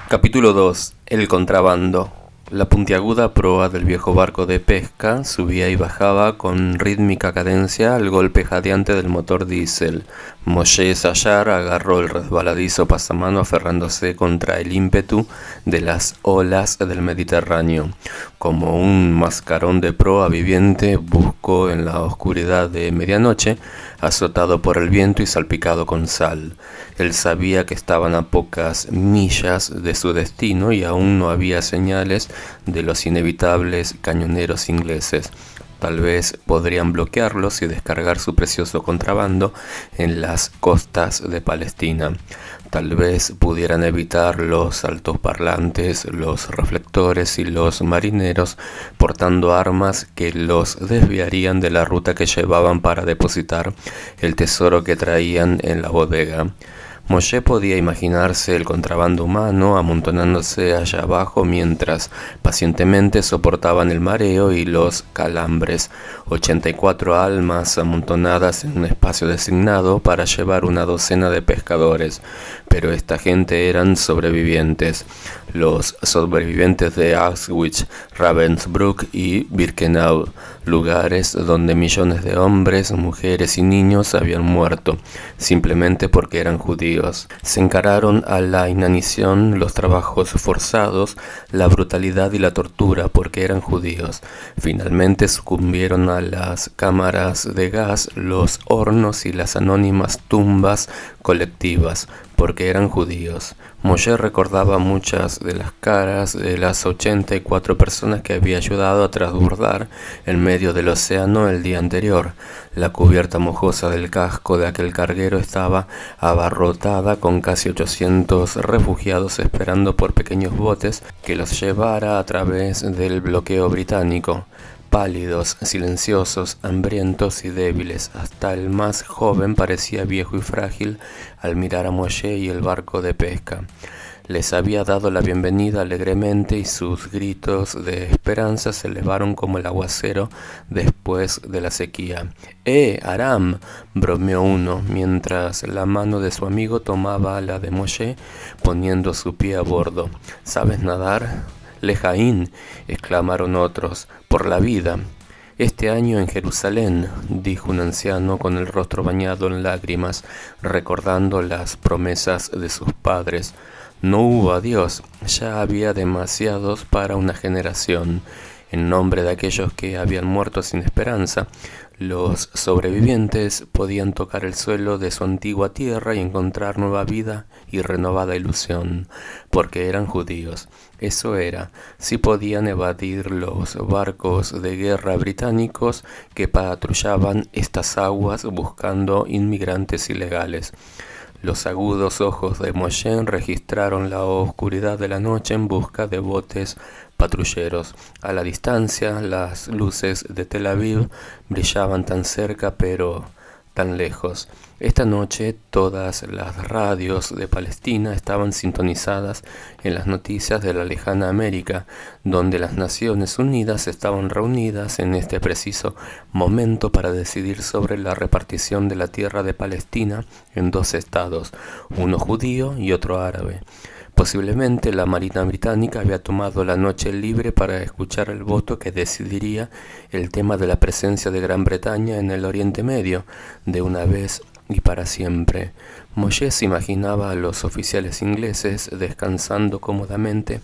Capítulo 2. El contrabando. La puntiaguda proa del viejo barco de pesca subía y bajaba con rítmica cadencia al golpe jadeante del motor diésel. Moshe Sayar agarró el resbaladizo pasamano aferrándose contra el ímpetu de las olas del Mediterráneo. Como un mascarón de proa viviente, buscó en la oscuridad de medianoche, azotado por el viento y salpicado con sal. Él sabía que estaban a pocas millas de su destino y aún no había señales de los inevitables cañoneros ingleses. Tal vez podrían bloquearlos y descargar su precioso contrabando en las costas de Palestina. Tal vez pudieran evitar los altoparlantes, los reflectores y los marineros portando armas que los desviarían de la ruta que llevaban para depositar el tesoro que traían en la bodega. Moshe podía imaginarse el contrabando humano amontonándose allá abajo mientras pacientemente soportaban el mareo y los calambres. 84 almas amontonadas en un espacio designado para llevar una docena de pescadores. Pero esta gente eran sobrevivientes. Los sobrevivientes de Auschwitz, Ravensbrück y Birkenau, lugares donde millones de hombres, mujeres y niños habían muerto, simplemente porque eran judíos. Se encararon a la inanición, los trabajos forzados, la brutalidad y la tortura porque eran judíos. Finalmente sucumbieron a las cámaras de gas, los hornos y las anónimas tumbas colectivas porque eran judíos. Moshe recordaba muchas de las caras de las 84 personas que había ayudado a transbordar en medio del océano el día anterior. La cubierta mojosa del casco de aquel carguero estaba abarrotada con casi 800 refugiados esperando por pequeños botes que los llevara a través del bloqueo británico. Pálidos, silenciosos, hambrientos y débiles. Hasta el más joven parecía viejo y frágil al mirar a Moshe y el barco de pesca. Les había dado la bienvenida alegremente y sus gritos de esperanza se elevaron como el aguacero después de la sequía. Aram!, bromeó uno, mientras la mano de su amigo tomaba la de Moshe, poniendo su pie a bordo. ¿Sabes nadar? Lejaín, exclamaron otros, por la vida. Este año en Jerusalén, dijo un anciano con el rostro bañado en lágrimas, recordando las promesas de sus padres. No hubo adiós, ya había demasiados para una generación. En nombre de aquellos que habían muerto sin esperanza, los sobrevivientes podían tocar el suelo de su antigua tierra y encontrar nueva vida y renovada ilusión, porque eran judíos. Eso era, si podían evadir los barcos de guerra británicos que patrullaban estas aguas buscando inmigrantes ilegales. Los agudos ojos de Moshe registraron la oscuridad de la noche en busca de botes patrulleros. A la distancia, las luces de Tel Aviv brillaban tan cerca pero tan lejos. Esta noche todas las radios de Palestina estaban sintonizadas en las noticias de la lejana América, donde las Naciones Unidas estaban reunidas en este preciso momento para decidir sobre la repartición de la tierra de Palestina en dos estados, uno judío y otro árabe. Posiblemente la Marina Británica había tomado la noche libre para escuchar el voto que decidiría el tema de la presencia de Gran Bretaña en el Oriente Medio, de una vez y para siempre. Moshe se imaginaba a los oficiales ingleses descansando cómodamente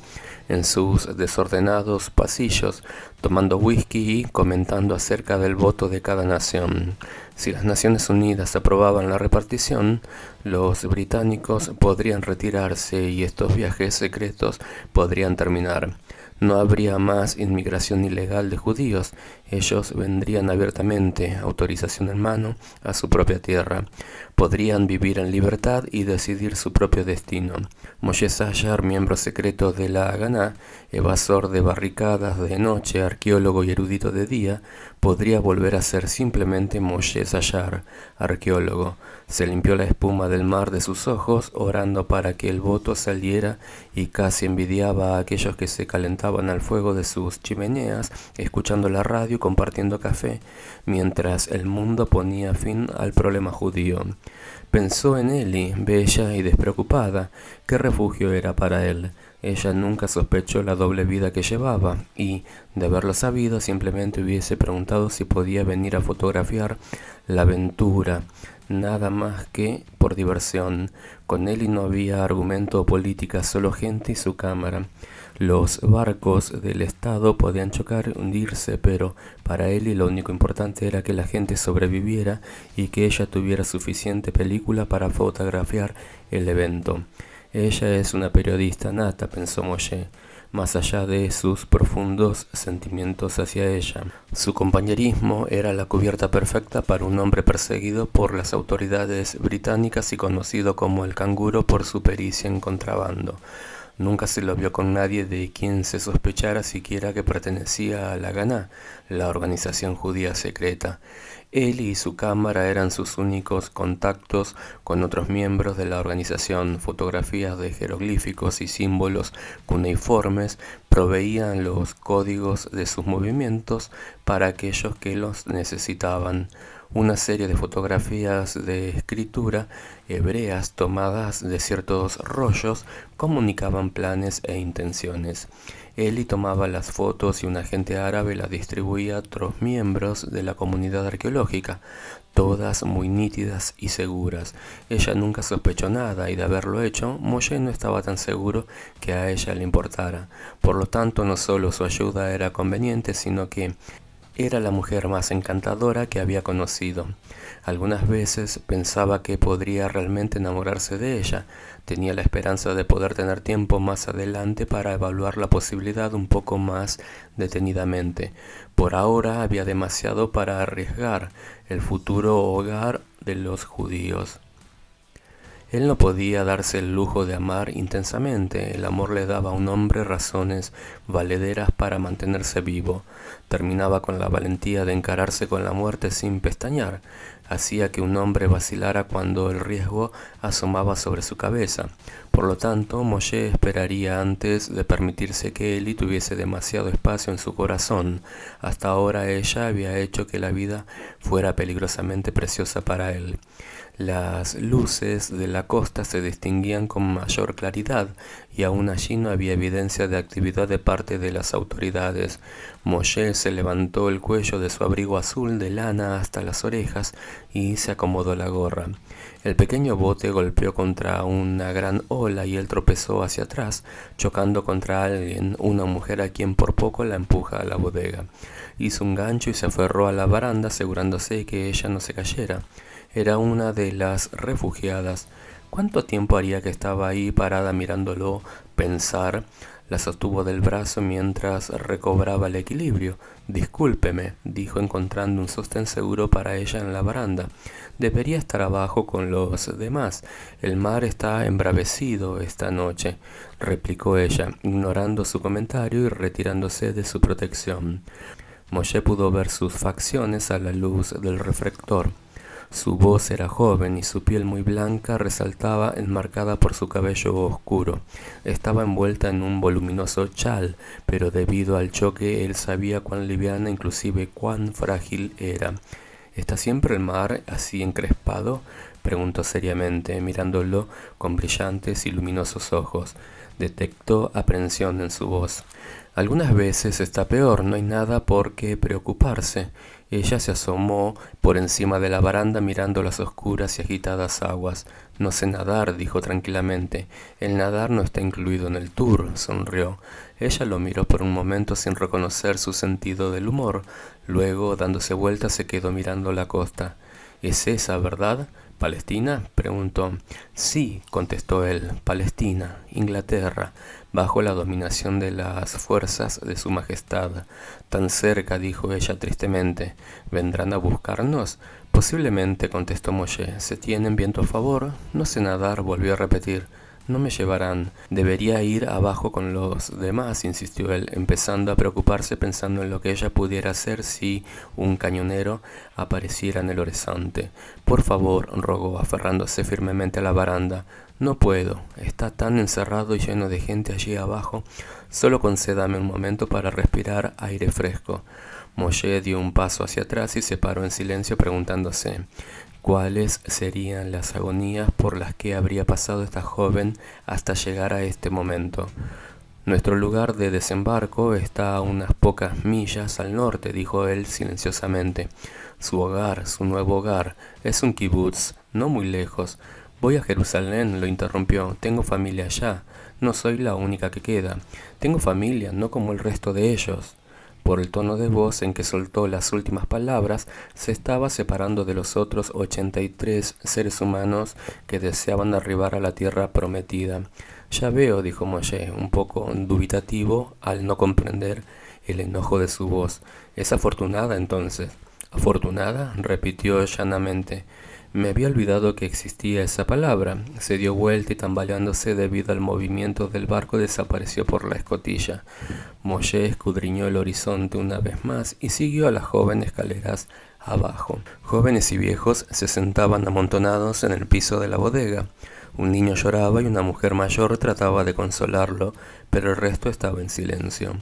en sus desordenados pasillos, tomando whisky y comentando acerca del voto de cada nación. Si las Naciones Unidas aprobaban la repartición, los británicos podrían retirarse y estos viajes secretos podrían terminar. No habría más inmigración ilegal de judíos. Ellos vendrían abiertamente, autorización en mano, a su propia tierra. Podrían vivir en libertad y decidir su propio destino. Moshe Sayar, miembro secreto de la Haganá, evasor de barricadas de noche, arqueólogo y erudito de día, podría volver a ser simplemente Moshe Sayar, arqueólogo. Se limpió la espuma del mar de sus ojos, orando para que el voto saliera, y casi envidiaba a aquellos que se calentaban al fuego de sus chimeneas, escuchando la radio y compartiendo café, mientras el mundo ponía fin al problema judío. Pensó en Eli, bella y despreocupada. ¿Qué refugio era para él? Ella nunca sospechó la doble vida que llevaba y, de haberlo sabido, simplemente hubiese preguntado si podía venir a fotografiar la aventura, nada más que por diversión. Con él y no había argumento o política, solo gente y su cámara. Los barcos del Estado podían chocar y hundirse, pero para él lo único importante era que la gente sobreviviera y que ella tuviera suficiente película para fotografiar el evento. Ella es una periodista nata, pensó Moshe, más allá de sus profundos sentimientos hacia ella. Su compañerismo era la cubierta perfecta para un hombre perseguido por las autoridades británicas y conocido como el canguro por su pericia en contrabando. Nunca se lo vio con nadie de quien se sospechara siquiera que pertenecía a la Haganah, la organización judía secreta. Él y su cámara eran sus únicos contactos con otros miembros de la organización. Fotografías de jeroglíficos y símbolos cuneiformes proveían los códigos de sus movimientos para aquellos que los necesitaban. Una serie de fotografías de escritura hebreas tomadas de ciertos rollos comunicaban planes e intenciones. Eli tomaba las fotos y un agente árabe las distribuía a otros miembros de la comunidad arqueológica, todas muy nítidas y seguras. Ella nunca sospechó nada y de haberlo hecho, Moshe no estaba tan seguro que a ella le importara. Por lo tanto, no solo su ayuda era conveniente, sino que era la mujer más encantadora que había conocido. Algunas veces pensaba que podría realmente enamorarse de ella. Tenía la esperanza de poder tener tiempo más adelante para evaluar la posibilidad un poco más detenidamente. Por ahora había demasiado para arriesgar el futuro hogar de los judíos. Él no podía darse el lujo de amar intensamente. El amor le daba a un hombre razones valederas para mantenerse vivo. Terminaba con la valentía de encararse con la muerte sin pestañear. Hacía que un hombre vacilara cuando el riesgo asomaba sobre su cabeza. Por lo tanto, Moshe esperaría antes de permitirse que Eli tuviese demasiado espacio en su corazón. Hasta ahora ella había hecho que la vida fuera peligrosamente preciosa para él. Las luces de la costa se distinguían con mayor claridad y aún allí no había evidencia de actividad de parte de las autoridades. Moshe se levantó el cuello de su abrigo azul de lana hasta las orejas y se acomodó la gorra. El pequeño bote golpeó contra una gran ola y él tropezó hacia atrás, chocando contra alguien, una mujer a quien por poco la empuja a la bodega. Hizo un gancho y se aferró a la baranda asegurándose que ella no se cayera. Era una de las refugiadas. ¿Cuánto tiempo haría que estaba ahí parada mirándolo pensar? La sostuvo del brazo mientras recobraba el equilibrio. Discúlpeme, dijo encontrando un sostén seguro para ella en la baranda. Debería estar abajo con los demás. El mar está embravecido esta noche, replicó ella, ignorando su comentario y retirándose de su protección. Moshe pudo ver sus facciones a la luz del reflector. Su voz era joven y su piel muy blanca resaltaba enmarcada por su cabello oscuro. Estaba envuelta en un voluminoso chal, pero debido al choque él sabía cuán liviana, inclusive cuán frágil era. ¿Está siempre el mar así encrespado?, preguntó seriamente, mirándolo con brillantes y luminosos ojos. Detectó aprensión en su voz. Algunas veces está peor, no hay nada por qué preocuparse. Ella se asomó por encima de la baranda mirando las oscuras y agitadas aguas. No sé nadar, dijo tranquilamente. El nadar no está incluido en el tour, sonrió. Ella lo miró por un momento sin reconocer su sentido del humor. Luego, dándose vuelta, se quedó mirando la costa. ¿Es esa, verdad? ¿Palestina?, preguntó. Sí, contestó él, Palestina, Inglaterra, bajo la dominación de las fuerzas de su majestad. Tan cerca, dijo ella tristemente. ¿Vendrán a buscarnos? Posiblemente, contestó Moshe. ¿Se tienen viento a favor? No sé nadar, volvió a repetir. No me llevarán. Debería ir abajo con los demás, insistió él, empezando a preocuparse pensando en lo que ella pudiera hacer si un cañonero apareciera en el horizonte. Por favor, rogó, aferrándose firmemente a la baranda. No puedo. Está tan encerrado y lleno de gente allí abajo. Solo concédame un momento para respirar aire fresco. Moshe dio un paso hacia atrás y se paró en silencio preguntándose cuáles serían las agonías por las que habría pasado esta joven hasta llegar a este momento. Nuestro lugar de desembarco está a unas pocas millas al norte, dijo él silenciosamente. Su hogar, su nuevo hogar, es un kibutz, no muy lejos. Voy a Jerusalén, lo interrumpió. Tengo familia allá. No soy la única que queda. Tengo familia, no como el resto de ellos. Por el tono de voz en que soltó las últimas palabras, se estaba separando de los otros 83 seres humanos que deseaban arribar a la tierra prometida. Ya veo, dijo Moshe, un poco dubitativo al no comprender el enojo de su voz. ¿Es afortunada entonces? ¿Afortunada? Repitió llanamente. Me había olvidado que existía esa palabra. Se dio vuelta y tambaleándose debido al movimiento del barco desapareció por la escotilla. Moshe escudriñó el horizonte una vez más y siguió a las jóvenes escaleras abajo. Jóvenes y viejos se sentaban amontonados en el piso de la bodega. Un niño lloraba y una mujer mayor trataba de consolarlo, pero el resto estaba en silencio.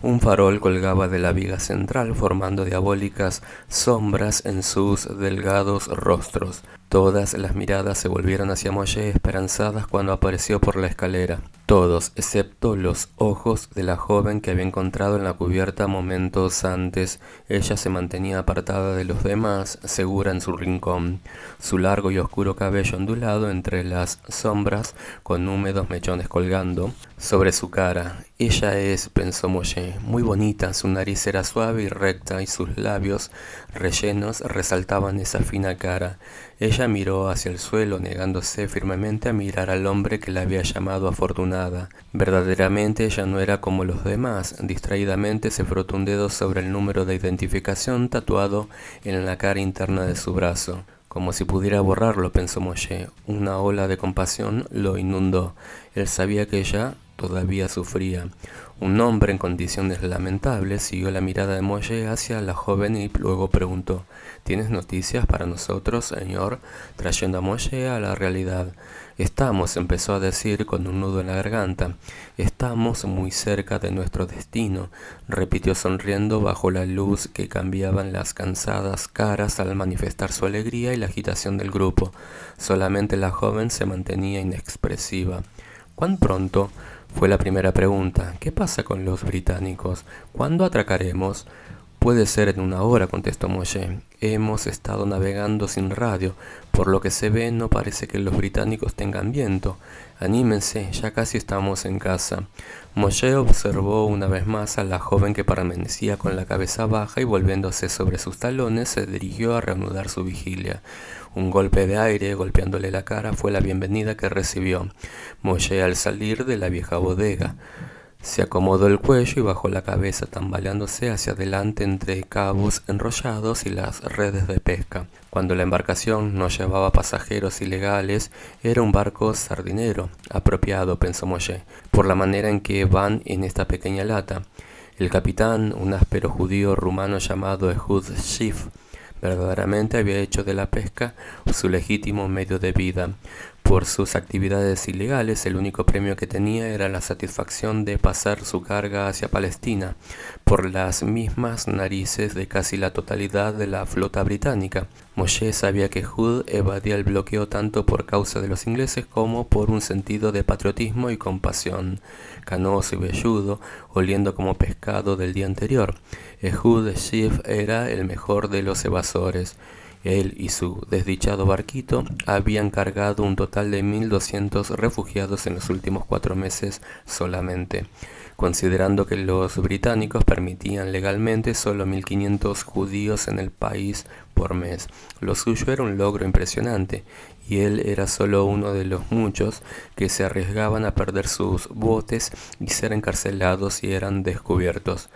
Un farol colgaba de la viga central formando diabólicas sombras en sus delgados rostros. Todas las miradas se volvieron hacia Moshe esperanzadas cuando apareció por la escalera. Todos, excepto los ojos de la joven que había encontrado en la cubierta momentos antes. Ella se mantenía apartada de los demás, segura en su rincón. Su largo y oscuro cabello ondulado entre las sombras, con húmedos mechones colgando sobre su cara. Ella es, pensó Moshe, muy bonita. Su nariz era suave y recta y sus labios rellenos resaltaban esa fina cara. Ella miró hacia el suelo, negándose firmemente a mirar al hombre que la había llamado afortunada. Verdaderamente ella no era como los demás. Distraídamente se frotó un dedo sobre el número de identificación tatuado en la cara interna de su brazo. Como si pudiera borrarlo, pensó Moshe. Una ola de compasión lo inundó. Él sabía que ella todavía sufría. Un hombre en condiciones lamentables siguió la mirada de Moshe hacia la joven y luego preguntó: ¿Tienes noticias para nosotros, señor? Trayendo a Moshe a la realidad. Estamos, empezó a decir con un nudo en la garganta. Estamos muy cerca de nuestro destino, repitió sonriendo bajo la luz que cambiaban las cansadas caras al manifestar su alegría y la agitación del grupo. Solamente la joven se mantenía inexpresiva. ¿Cuán pronto? Fue la primera pregunta. ¿Qué pasa con los británicos? ¿Cuándo atracaremos? Puede ser en una hora, contestó Moshe. Hemos estado navegando sin radio. Por lo que se ve, no parece que los británicos tengan viento. Anímense, ya casi estamos en casa. Moshe observó una vez más a la joven que permanecía con la cabeza baja y volviéndose sobre sus talones se dirigió a reanudar su vigilia. Un golpe de aire golpeándole la cara fue la bienvenida que recibió Moshe al salir de la vieja bodega. Se acomodó el cuello y bajó la cabeza tambaleándose hacia adelante entre cabos enrollados y las redes de pesca. Cuando la embarcación no llevaba pasajeros ilegales, era un barco sardinero, apropiado, pensó Moshe, por la manera en que van en esta pequeña lata. El capitán, un áspero judío rumano llamado Ehud Schiff, verdaderamente había hecho de la pesca su legítimo medio de vida. Por sus actividades ilegales, el único premio que tenía era la satisfacción de pasar su carga hacia Palestina, por las mismas narices de casi la totalidad de la flota británica. Moshe sabía que Hood evadía el bloqueo tanto por causa de los ingleses como por un sentido de patriotismo y compasión. Canoso y velludo, oliendo como pescado del día anterior, Ehud Schiff era el mejor de los evasores. Él y su desdichado barquito habían cargado un total de 1.200 refugiados en los últimos 4 meses solamente, considerando que los británicos permitían legalmente solo 1.500 judíos en el país por mes. Lo suyo era un logro impresionante, y él era solo uno de los muchos que se arriesgaban a perder sus botes y ser encarcelados si eran descubiertos.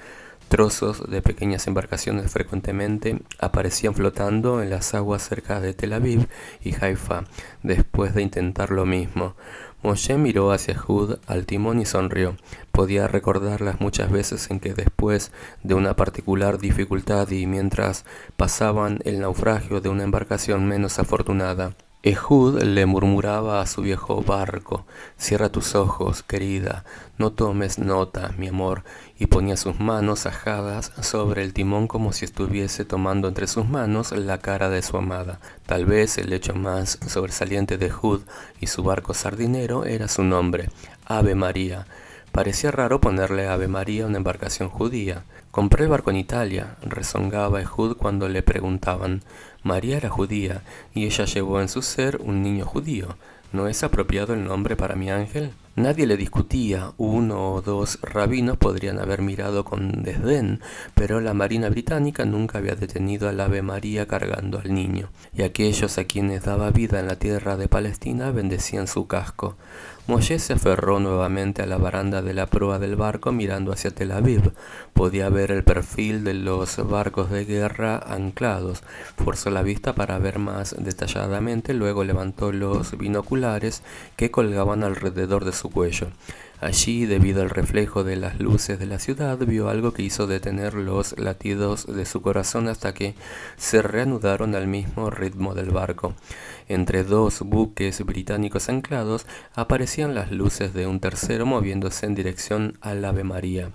Trozos de pequeñas embarcaciones frecuentemente aparecían flotando en las aguas cerca de Tel Aviv y Haifa, después de intentar lo mismo. Moshe miró hacia Hood al timón y sonrió. Podía recordar las muchas veces en que después de una particular dificultad y mientras pasaban el naufragio de una embarcación menos afortunada, Ehud le murmuraba a su viejo barco: «Cierra tus ojos, querida, no tomes nota, mi amor», y ponía sus manos ajadas sobre el timón como si estuviese tomando entre sus manos la cara de su amada. Tal vez el hecho más sobresaliente de Ehud y su barco sardinero era su nombre, Ave María. Parecía raro ponerle Ave María a una embarcación judía. Compré el barco en Italia, rezongaba Ehud cuando le preguntaban. María era judía, y ella llevó en su ser un niño judío. ¿No es apropiado el nombre para mi ángel? Nadie le discutía. Uno o dos rabinos podrían haber mirado con desdén, pero la Marina británica nunca había detenido al Ave María cargando al niño, y aquellos a quienes daba vida en la tierra de Palestina bendecían su casco. Moshe se aferró nuevamente a la baranda de la proa del barco mirando hacia Tel Aviv. Podía ver el perfil de los barcos de guerra anclados. Forzó la vista para ver más detalladamente, luego levantó los binoculares que colgaban alrededor de su cuello. Allí, debido al reflejo de las luces de la ciudad, vio algo que hizo detener los latidos de su corazón hasta que se reanudaron al mismo ritmo del barco. Entre dos buques británicos anclados aparecían las luces de un tercero moviéndose en dirección al Ave María.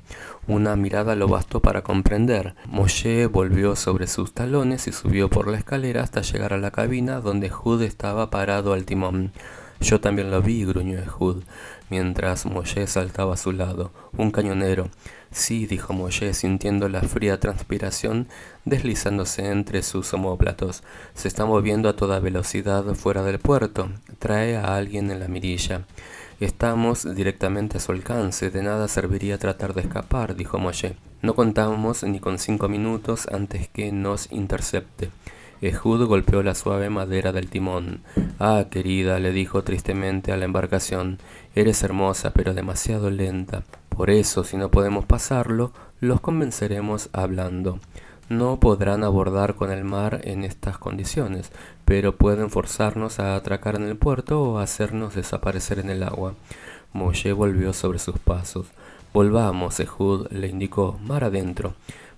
Una mirada lo bastó para comprender. Moshe volvió sobre sus talones y subió por la escalera hasta llegar a la cabina donde Ehud estaba parado al timón. Yo también lo vi, gruñó Ehud, mientras Moshe saltaba a su lado. Un cañonero. Sí, dijo Moshe, sintiendo la fría transpiración deslizándose entre sus omóplatos. Se está moviendo a toda velocidad fuera del puerto. Trae a alguien en la mirilla. Estamos directamente a su alcance. De nada serviría tratar de escapar, dijo Moshe. No contamos ni con 5 minutos antes que nos intercepte. Ehud golpeó la suave madera del timón. Ah, querida, le dijo tristemente a la embarcación, eres hermosa, pero demasiado lenta. Por eso, si no podemos pasarlo, los convenceremos hablando. No podrán abordar con el mar en estas condiciones, pero pueden forzarnos a atracar en el puerto o hacernos desaparecer en el agua. Moshe volvió sobre sus pasos. Volvamos, Ehud, le indicó, mar adentro.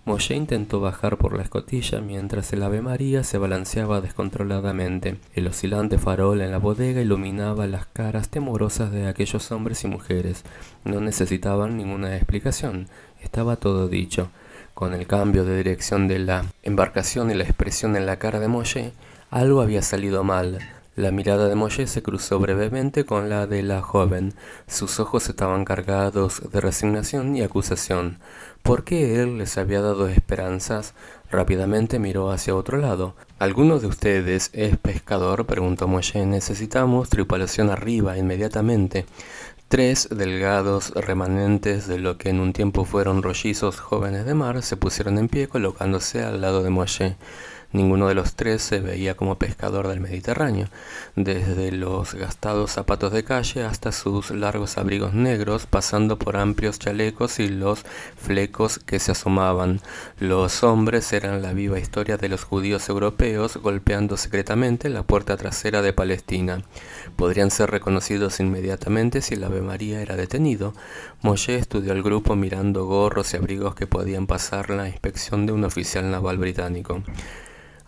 Moshe intentó bajar por la escotilla mientras el Ave María se balanceaba descontroladamente. El oscilante farol en la bodega iluminaba las caras temorosas de aquellos hombres y mujeres. No necesitaban ninguna explicación. Estaba todo dicho. Con el cambio de dirección de la embarcación y la expresión en la cara de Moshe, algo había salido mal. La mirada de Moshe se cruzó brevemente con la de la joven. Sus ojos estaban cargados de resignación y acusación. ¿Por qué él les había dado esperanzas? Rápidamente miró hacia otro lado. ¿Alguno de ustedes es pescador?, preguntó Moshe. Necesitamos tripulación arriba, inmediatamente. 3 delgados remanentes de lo que en un tiempo fueron rollizos jóvenes de mar se pusieron en pie colocándose al lado de Moshe. Ninguno de los 3 se veía como pescador del Mediterráneo, desde los gastados zapatos de calle hasta sus largos abrigos negros, pasando por amplios chalecos y los flecos que se asomaban. Los hombres eran la viva historia de los judíos europeos golpeando secretamente la puerta trasera de Palestina. Podrían ser reconocidos inmediatamente si el Ave María era detenido. Moshe estudió al grupo mirando gorros y abrigos que podían pasar la inspección de un oficial naval británico.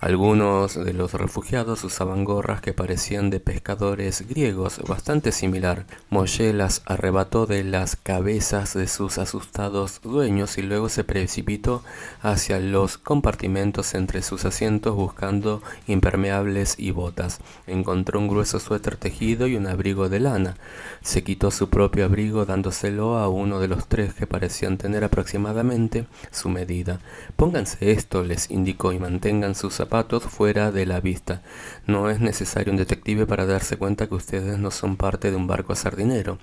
Algunos de los refugiados usaban gorras que parecían de pescadores griegos, bastante similar. Moshe las arrebató de las cabezas de sus asustados dueños y luego se precipitó hacia los compartimentos entre sus asientos buscando impermeables y botas. Encontró un grueso suéter tejido y un abrigo de lana. Se quitó su propio abrigo dándoselo a uno de los 3 que parecían tener aproximadamente su medida. Pónganse esto, les indicó, y mantengan sus zapatos fuera de la vista. No es necesario un detective para darse cuenta que ustedes no son parte de un barco sardinero.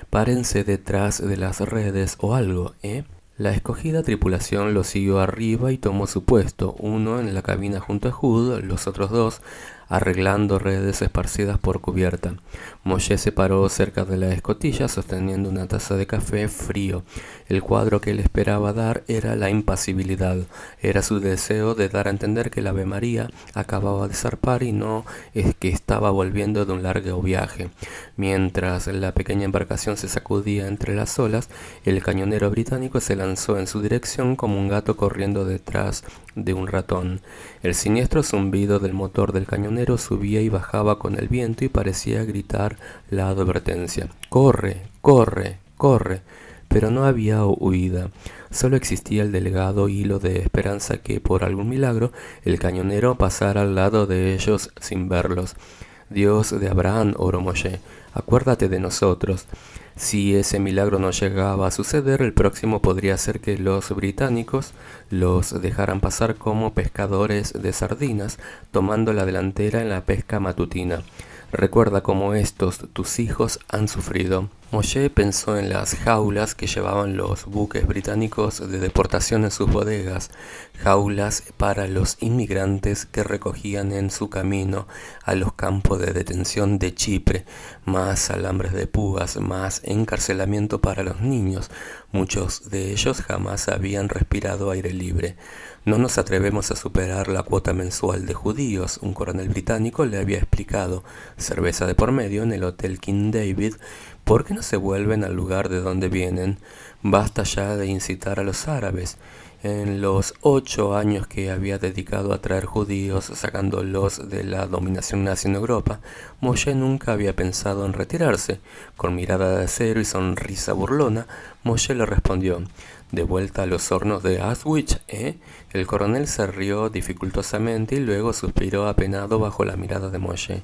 Párense detrás de las redes o algo, ¿eh? La escogida tripulación lo siguió arriba y tomó su puesto, uno en la cabina junto a Ehud, los otros 2 arreglando redes esparcidas por cubierta. Moshe se paró cerca de la escotilla sosteniendo una taza de café frío. El cuadro que él esperaba dar era la impasibilidad. Era su deseo de dar a entender que el Ave María acababa de zarpar y no es que estaba volviendo de un largo viaje. Mientras la pequeña embarcación se sacudía entre las olas, el cañonero británico se lanzó en su dirección como un gato corriendo detrás de un ratón. El siniestro zumbido del motor del cañonero subía y bajaba con el viento y parecía gritar la advertencia. ¡Corre! ¡Corre! ¡Corre! Pero no había huida. Solo existía el delgado hilo de esperanza que, por algún milagro, el cañonero pasara al lado de ellos sin verlos. Dios de Abraham, oró Moshe, acuérdate de nosotros. Si ese milagro no llegaba a suceder, el próximo podría ser que los británicos los dejaran pasar como pescadores de sardinas, tomando la delantera en la pesca matutina. Recuerda cómo estos, tus hijos, han sufrido. Moshe pensó en las jaulas que llevaban los buques británicos de deportación en sus bodegas, jaulas para los inmigrantes que recogían en su camino a los campos de detención de Chipre, más alambres de púas, más encarcelamiento para los niños. Muchos de ellos jamás habían respirado aire libre. No nos atrevemos a superar la cuota mensual de judíos, un coronel británico le había explicado, cerveza de por medio en el Hotel King David. ¿Por qué no se vuelven al lugar de donde vienen? Basta ya de incitar a los árabes. En los 8 años que había dedicado a traer judíos, sacándolos de la dominación nazi en Europa, Moshe nunca había pensado en retirarse. Con mirada de acero y sonrisa burlona, Moshe le respondió: «¿De vuelta a los hornos de Auschwitz, eh?» El coronel se rió dificultosamente y luego suspiró apenado bajo la mirada de Moshe.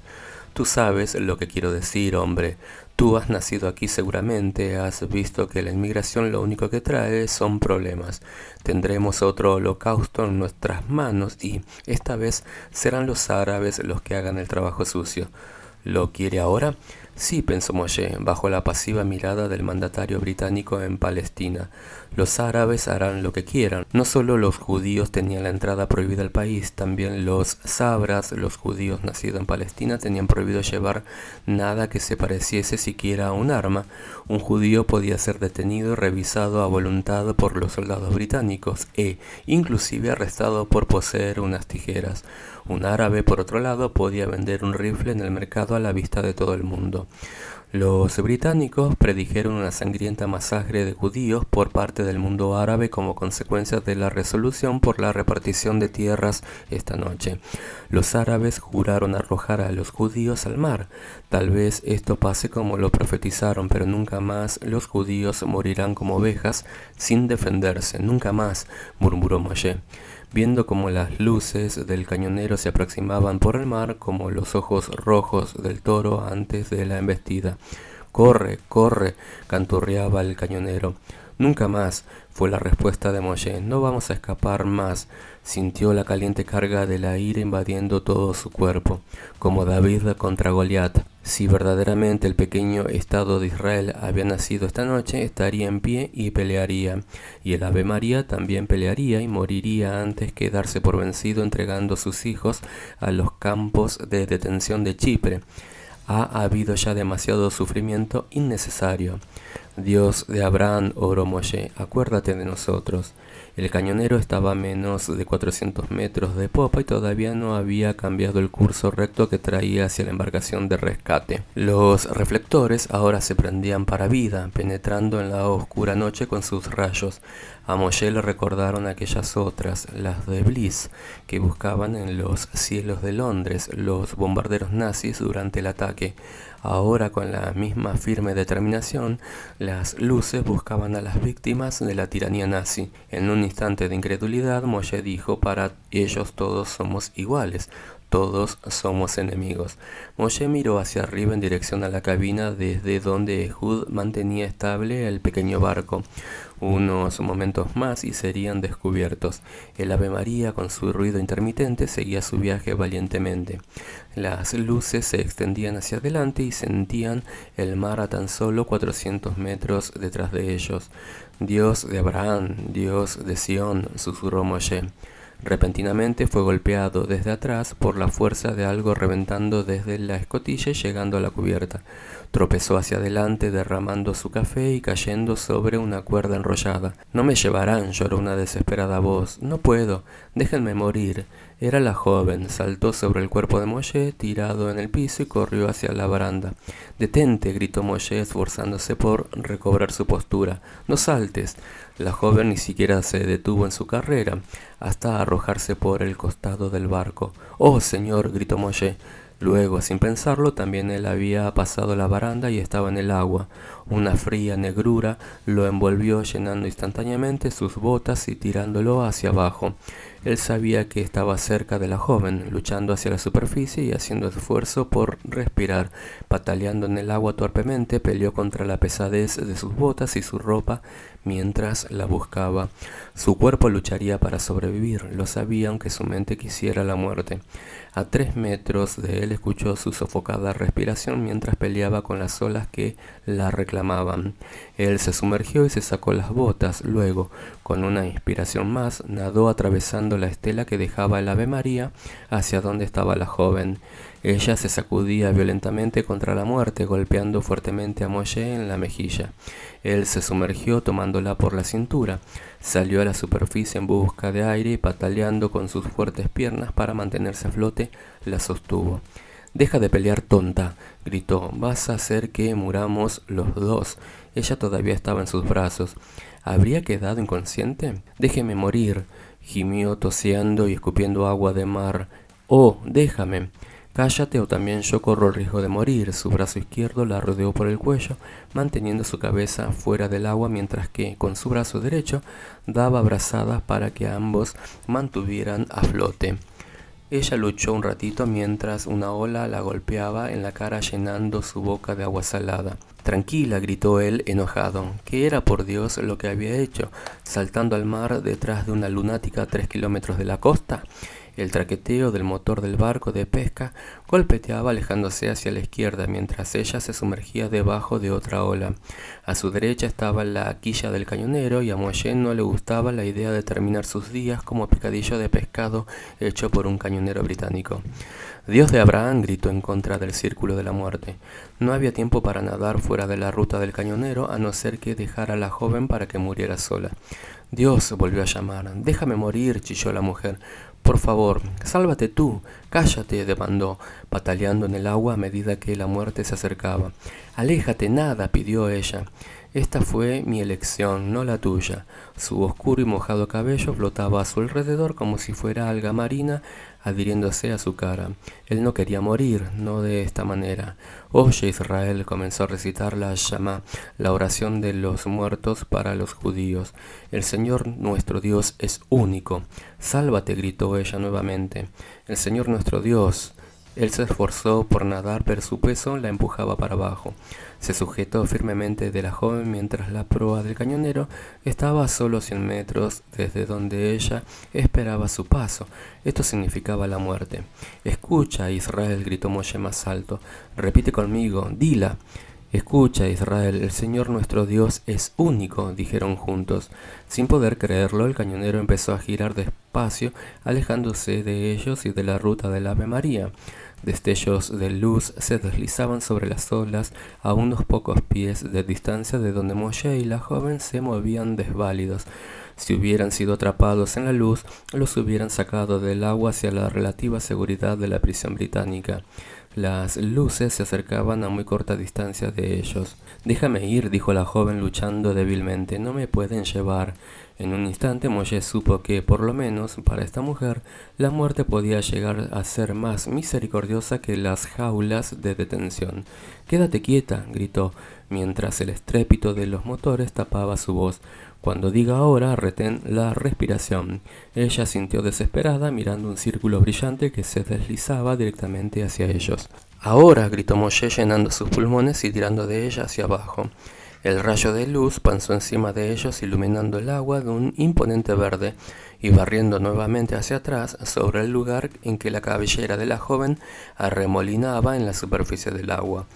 «Tú sabes lo que quiero decir, hombre. Tú has nacido aquí seguramente, has visto que la inmigración lo único que trae son problemas. Tendremos otro holocausto en nuestras manos y esta vez serán los árabes los que hagan el trabajo sucio». ¿Lo quiere ahora? Sí, pensó Moshe, bajo la pasiva mirada del mandatario británico en Palestina. Los árabes harán lo que quieran. No solo los judíos tenían la entrada prohibida al país, también los sabras, los judíos nacidos en Palestina, tenían prohibido llevar nada que se pareciese siquiera a un arma. Un judío podía ser detenido y revisado a voluntad por los soldados británicos e inclusive arrestado por poseer unas tijeras. Un árabe, por otro lado, podía vender un rifle en el mercado a la vista de todo el mundo. Los británicos predijeron una sangrienta masacre de judíos por parte del mundo árabe como consecuencia de la resolución por la repartición de tierras esta noche. Los árabes juraron arrojar a los judíos al mar. Tal vez esto pase como lo profetizaron, pero nunca más los judíos morirán como ovejas sin defenderse. Nunca más, murmuró Moshe, viendo cómo las luces del cañonero se aproximaban por el mar como los ojos rojos del toro antes de la embestida. «Corre, corre», canturreaba el cañonero. «Nunca más», fue la respuesta de Moshe. «No vamos a escapar más». Sintió la caliente carga de la ira invadiendo todo su cuerpo, como David contra Goliat. Si verdaderamente el pequeño Estado de Israel había nacido esta noche, estaría en pie y pelearía. Y el Ave María también pelearía y moriría antes que darse por vencido entregando sus hijos a los campos de detención de Chipre. Ha habido ya demasiado sufrimiento innecesario. Dios de Abraham, oró Moshe, acuérdate de nosotros. El cañonero estaba a menos de 400 metros de popa y todavía no había cambiado el curso recto que traía hacia la embarcación de rescate. Los reflectores ahora se prendían para vida, penetrando en la oscura noche con sus rayos. A Moshe le recordaron aquellas otras, las de Bliss, que buscaban en los cielos de Londres los bombarderos nazis durante el ataque. Ahora, con la misma firme determinación, las luces buscaban a las víctimas de la tiranía nazi. En un instante de incredulidad, Moshe dijo: «Para ellos todos somos iguales, todos somos enemigos». Moshe miró hacia arriba en dirección a la cabina desde donde Ehud mantenía estable el pequeño barco. Unos momentos más y serían descubiertos. El Ave María, con su ruido intermitente, seguía su viaje valientemente. Las luces se extendían hacia adelante y sentían el mar a tan solo 400 metros detrás de ellos. «Dios de Abraham, Dios de Sión», susurró Moshe. Repentinamente fue golpeado desde atrás por la fuerza de algo reventando desde la escotilla y llegando a la cubierta. Tropezó hacia adelante derramando su café y cayendo sobre una cuerda enrollada. «No me llevarán», lloró una desesperada voz. «No puedo, déjenme morir». Era la joven, saltó sobre el cuerpo de Moshe, tirado en el piso, y corrió hacia la baranda. «Detente», gritó Moshe, esforzándose por recobrar su postura. «No saltes». La joven ni siquiera se detuvo en su carrera, hasta arrojarse por el costado del barco. «¡Oh, Señor!», gritó Moshe. Luego, sin pensarlo, también él había pasado la baranda y estaba en el agua. Una fría negrura lo envolvió, llenando instantáneamente sus botas y tirándolo hacia abajo. Él sabía que estaba cerca de la joven, luchando hacia la superficie y haciendo esfuerzo por respirar. Pataleando en el agua torpemente, peleó contra la pesadez de sus botas y su ropa mientras la buscaba. Su cuerpo lucharía para sobrevivir, lo sabía aunque su mente quisiera la muerte. A 3 metros de él escuchó su sofocada respiración mientras peleaba con las olas que la reclamaban. Él se sumergió y se sacó las botas. Luego, con una inspiración más, nadó atravesando la estela que dejaba el Ave María hacia donde estaba la joven. Ella se sacudía violentamente contra la muerte, golpeando fuertemente a Moshe en la mejilla. Él se sumergió tomándola por la cintura. Salió a la superficie en busca de aire y pataleando con sus fuertes piernas para mantenerse a flote, la sostuvo. «Deja de pelear, tonta», gritó. «Vas a hacer que muramos los dos». Ella todavía estaba en sus brazos. ¿Habría quedado inconsciente? «Déjeme morir», gimió toseando y escupiendo agua de mar. «Oh, déjame». «Cállate o también yo corro el riesgo de morir». Su brazo izquierdo la rodeó por el cuello, manteniendo su cabeza fuera del agua, mientras que, con su brazo derecho, daba brazadas para que ambos mantuvieran a flote. Ella luchó un ratito mientras una ola la golpeaba en la cara, llenando su boca de agua salada. «Tranquila», gritó él enojado. ¿Qué era, por Dios, lo que había hecho? ¿Saltando al mar detrás de una lunática a 3 kilómetros de la costa? El traqueteo del motor del barco de pesca golpeteaba alejándose hacia la izquierda mientras ella se sumergía debajo de otra ola. A su derecha estaba la quilla del cañonero y a Moshe no le gustaba la idea de terminar sus días como picadillo de pescado hecho por un cañonero británico. «Dios de Abraham», gritó en contra del círculo de la muerte. No había tiempo para nadar fuera de la ruta del cañonero, a no ser que dejara a la joven para que muriera sola. «Dios», volvió a llamar. «Déjame morir», chilló la mujer. «Por favor, sálvate tú». «Cállate», demandó, pataleando en el agua a medida que la muerte se acercaba. «Aléjate, nada», pidió ella. «Esta fue mi elección, no la tuya». Su oscuro y mojado cabello flotaba a su alrededor como si fuera alga marina adhiriéndose a su cara. Él no quería morir, no de esta manera. «Oye, Israel», comenzó a recitar la Shama, la oración de los muertos para los judíos. «El Señor nuestro Dios es único». «Sálvate», gritó ella nuevamente. «El Señor nuestro Dios». Él se esforzó por nadar, pero su peso la empujaba para abajo. Se sujetó firmemente de la joven mientras la proa del cañonero estaba a solo 100 metros desde donde ella esperaba su paso. Esto significaba la muerte. «Escucha, Israel», gritó Moshe más alto. «Repite conmigo, dila». «Escucha, Israel, el Señor nuestro Dios es único», dijeron juntos. Sin poder creerlo, el cañonero empezó a girar despacio, alejándose de ellos y de la ruta del Ave María. Destellos de luz se deslizaban sobre las olas a unos pocos pies de distancia de donde Moshe y la joven se movían desválidos. Si hubieran sido atrapados en la luz, los hubieran sacado del agua hacia la relativa seguridad de la prisión británica. Las luces se acercaban a muy corta distancia de ellos. «Déjame ir», dijo la joven luchando débilmente. «No me pueden llevar». En un instante Moshe supo que, por lo menos para esta mujer, la muerte podía llegar a ser más misericordiosa que las jaulas de detención. «Quédate quieta», gritó, mientras el estrépito de los motores tapaba su voz. «Cuando diga ahora, retén la respiración». Ella sintió desesperada, mirando un círculo brillante que se deslizaba directamente hacia ellos. «Ahora», gritó Moshe, llenando sus pulmones y tirando de ella hacia abajo. El rayo de luz pasó encima de ellos, iluminando el agua de un imponente verde y barriendo nuevamente hacia atrás sobre el lugar en que la cabellera de la joven arremolinaba en la superficie del agua.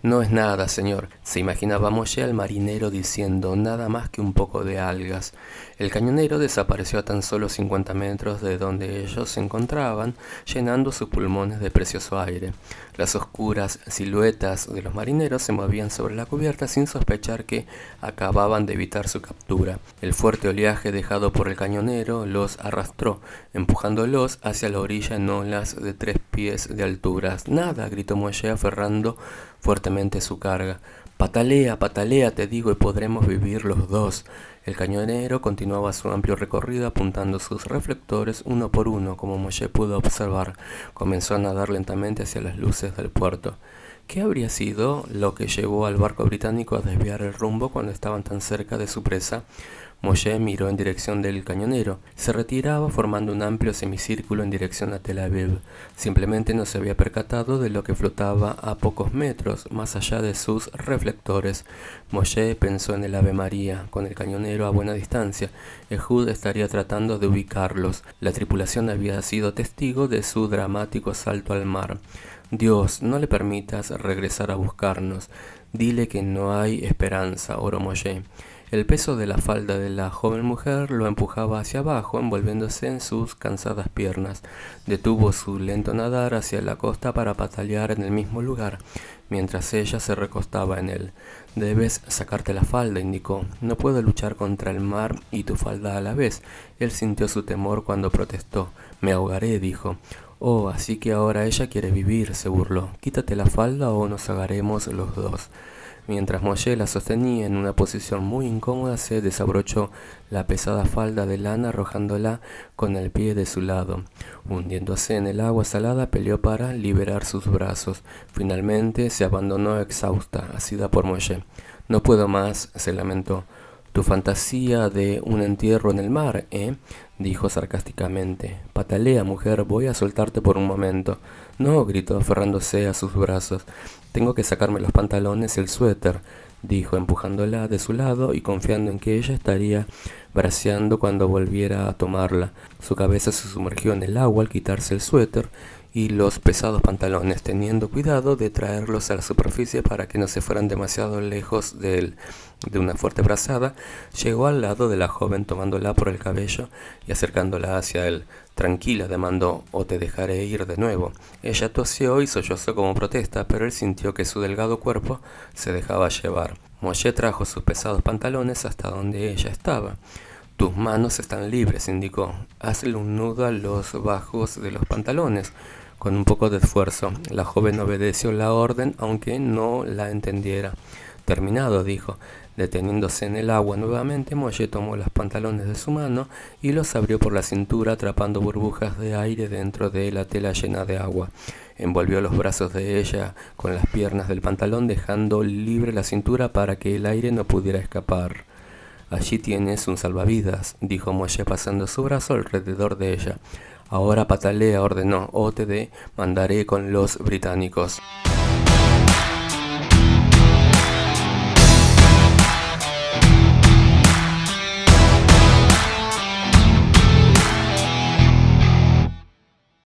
«No es nada, señor», se imaginaba Moshe al marinero diciendo, «nada más que un poco de algas». El cañonero desapareció a tan solo 50 metros de donde ellos se encontraban, llenando sus pulmones de precioso aire. Las oscuras siluetas de los marineros se movían sobre la cubierta sin sospechar que acababan de evitar su captura. El fuerte oleaje dejado por el cañonero los arrastró, empujándolos hacia la orilla en olas de 3 pies de altura. «Nada», gritó Moshe, aferrando fuertemente su carga. «Patalea, patalea, te digo, y podremos vivir los dos». El cañonero continuaba su amplio recorrido apuntando sus reflectores uno por uno, como Moshe pudo observar. Comenzó a nadar lentamente hacia las luces del puerto. ¿Qué habría sido lo que llevó al barco británico a desviar el rumbo cuando estaban tan cerca de su presa? Moshe miró en dirección del cañonero. Se retiraba formando un amplio semicírculo en dirección a Tel Aviv. Simplemente no se había percatado de lo que flotaba a pocos metros, más allá de sus reflectores. Moshe pensó en el Ave María, con el cañonero a buena distancia. Ehud estaría tratando de ubicarlos. La tripulación había sido testigo de su dramático salto al mar. Dios, no le permitas regresar a buscarnos. Dile que no hay esperanza, oró Moshe. El peso de la falda de la joven mujer lo empujaba hacia abajo, envolviéndose en sus cansadas piernas. Detuvo su lento nadar hacia la costa para patalear en el mismo lugar, mientras ella se recostaba en él. Debes sacarte la falda, indicó. No puedo luchar contra el mar y tu falda a la vez. Él sintió su temor cuando protestó. Me ahogaré, dijo. Oh, así que ahora ella quiere vivir, se burló. Quítate la falda o nos ahogaremos los dos. Mientras Moshe la sostenía en una posición muy incómoda, se desabrochó la pesada falda de lana arrojándola con el pie de su lado. Hundiéndose en el agua salada, peleó para liberar sus brazos. Finalmente se abandonó exhausta, asida por Moshe. No puedo más, se lamentó. Tu fantasía de un entierro en el mar, dijo sarcásticamente. Patalea, mujer, voy a soltarte por un momento. No, gritó aferrándose a sus brazos. Tengo que sacarme los pantalones y el suéter, dijo empujándola de su lado y confiando en que ella estaría braceando cuando volviera a tomarla. Su cabeza se sumergió en el agua al quitarse el suéter y los pesados pantalones, teniendo cuidado de traerlos a la superficie para que no se fueran demasiado lejos de él. De una fuerte brazada, llegó al lado de la joven tomándola por el cabello y acercándola hacia él. Tranquila, demandó, o te dejaré ir de nuevo. Ella tosió y sollozó como protesta, pero él sintió que su delgado cuerpo se dejaba llevar. Moshe trajo sus pesados pantalones hasta donde ella estaba. Tus manos están libres, indicó. Hazle un nudo a los bajos de los pantalones. Con un poco de esfuerzo, la joven obedeció la orden, aunque no la entendiera. Terminado, dijo. Deteniéndose en el agua nuevamente, Moshe tomó los pantalones de su mano y los abrió por la cintura, atrapando burbujas de aire dentro de la tela llena de agua. Envolvió los brazos de ella con las piernas del pantalón, dejando libre la cintura para que el aire no pudiera escapar. Allí tienes un salvavidas, dijo Moshe pasando su brazo alrededor de ella. Ahora patalea, ordenó, o te mandaré con los británicos.